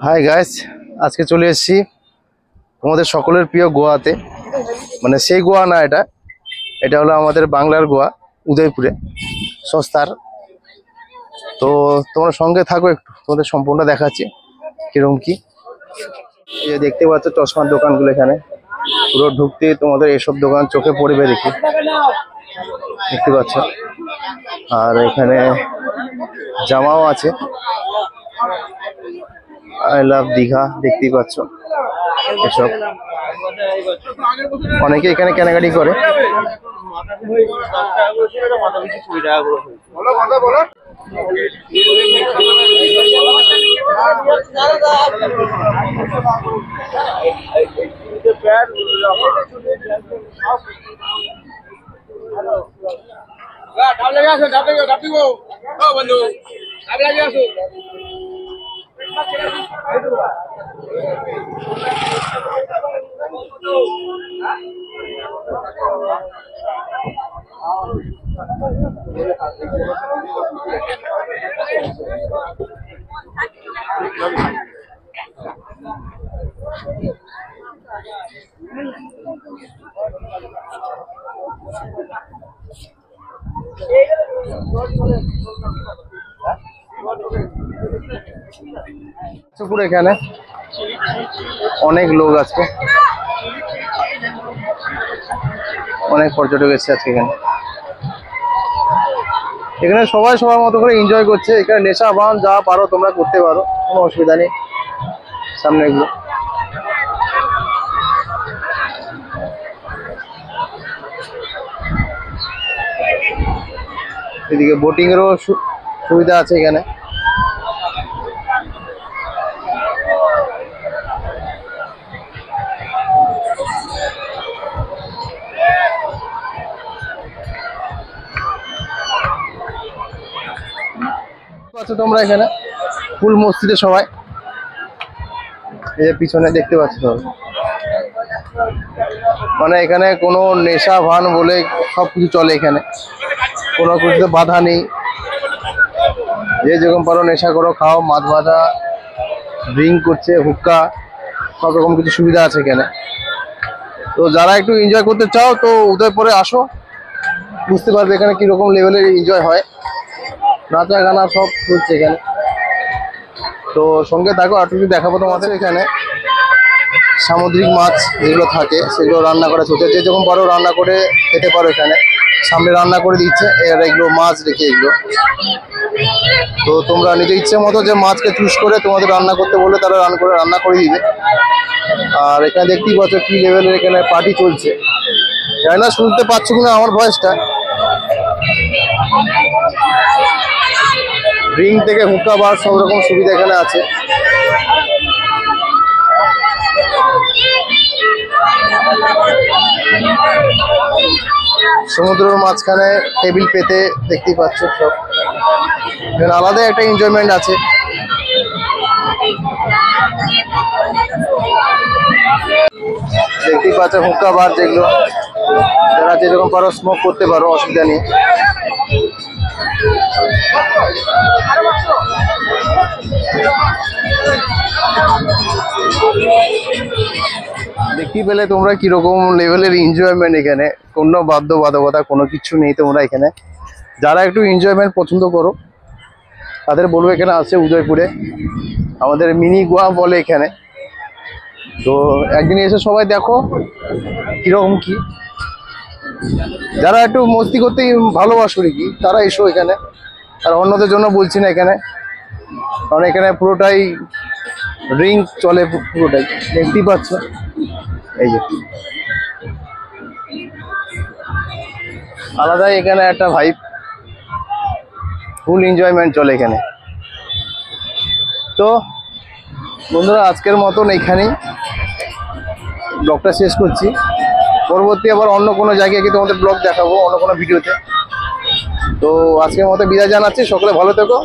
Hi guys, আজকে চলে এসেছি তোমাদের সকলের প্রিয় গোয়াতে। মানে সেই গোয়া না, এটা হলো আমাদের বাংলার গোয়া, উদয়পুরে সস্তার। তো তোমরা সঙ্গে থাকো, একটু তোমাদের সম্পূর্ণ দেখাচ্ছি কিরকম কি। এই যে দেখতে পাচ্ছ চশমার দোকানগুলো, এখানে পুরো ঢুকতে তোমাদের এসব দোকান চোখে পড়বে দেখি, দেখতে পাচ্ছ। আর এখানে জামাও আছে, আই লাভ দীঘা, দেখতেই পাচ্ছ। এসব অনেকে এখানে কেনাকাটি করে। এখানে অনেক লোক আছে, অনেক পর্যটক এসেছে আজকে এখানে। এখানে সবাই সবার মতো করে এনজয় করছে। এখানে নেশা ভান যা পারো তোমরা করতে পারো, কোনো অসুবিধা নেই। সামনে এগুলো এদিকে বোটিং এরও সুবিধা আছে এখানে। তোমরা এখানে ফুল মসজিদে সবাই, এই যে পিছনে দেখতে পাচ্ছ সবাই। মানে এখানে কোনো নেশা ভান বলে সবকিছু চলে, এখানে কোনো কিছুতে বাধা নেই। যে যেরকম পারো নেশা করো, খাও, মাছ ভাজা, ড্রিঙ্ক করছে, হুক্কা, সব রকম কিছু সুবিধা আছে এখানে। তো যারা একটু এনজয় করতে চাও তো উদয়পুরে আসো, বুঝতে পারবে এখানে কিরকম লেভেলের এনজয় হয়। নাচা গানা সব চলছে এখানে। তো সঙ্গে থাকো, আর একটু দেখাবো তোমাদের। এখানে সামুদ্রিক মাছ যেগুলো থাকে সেগুলো রান্না করা চলছে। যে যখন পারো রান্না করে খেতে পারো, এখানে সামনে রান্না করে দিচ্ছে। এর এগুলো মাছ রেখে এগুলো, তো তোমরা নিজের ইচ্ছে মতো যে মাছকে চুজ করে তোমাদের রান্না করতে বলে তারা রান্না করে দিবে। আর এখানে দেখতেই পাচ্ছ কি লেভেলের এখানে পার্টি চলছে। জানি না শুনতে পাচ্ছ কিনা আমার ভয়েসটা। ড্রিঙ্ক থেকে হুক্কা বার সব রকম সুবিধা এখানে আছে। সমুদ্রের মাঝখানে টেবিল পেতে দেখতেই পাচ্ছ সব। এখানে আলাদা একটা এনজয়মেন্ট আছে। দেখতেই পাচ্ছ হুক্কা বার, যেগুলো যারা যেরকম পারো স্মোক করতে পারো, অসুবিধা নেই। দেখতে পেলে তোমরা কিরকম লেভেলের এনজয়মেন্ট। এখানে কোনো বাধ্যবাধকতা কোনো কিছু নেই। তোমরা এখানে যারা একটু এনজয়মেন্ট পছন্দ করো তাদের বলবো এখানে আছে উদয়পুরে, আমাদের মিনি গোয়া বলে এখানে। তো একদিন এসে সবাই দেখো কিরকম কি। যারা একটু মস্তি করতে ভালোবাসো কি তারা এসো এখানে। আর অন্যদের জন্য বলছি না এখানে, কারণ এখানে পুরোটাই ড্রিঙ্ক চলে, পুরোটাই দেখতেই পাচ্ছ। এই যে আলাদাই এখানে একটা ভাইব, ফুল এনজয়মেন্ট চলে এখানে। তো বন্ধুরা, আজকের মতন এখানেই ব্লগটা শেষ করছি। পরবর্তী আবার অন্য কোনো জায়গায় গিয়ে তোমাদের ব্লগ দেখাবো, অন্য কোনো ভিডিওতে। তো আজকের মতো বিদায় জানাচ্ছি। সকলে ভালো থেকো।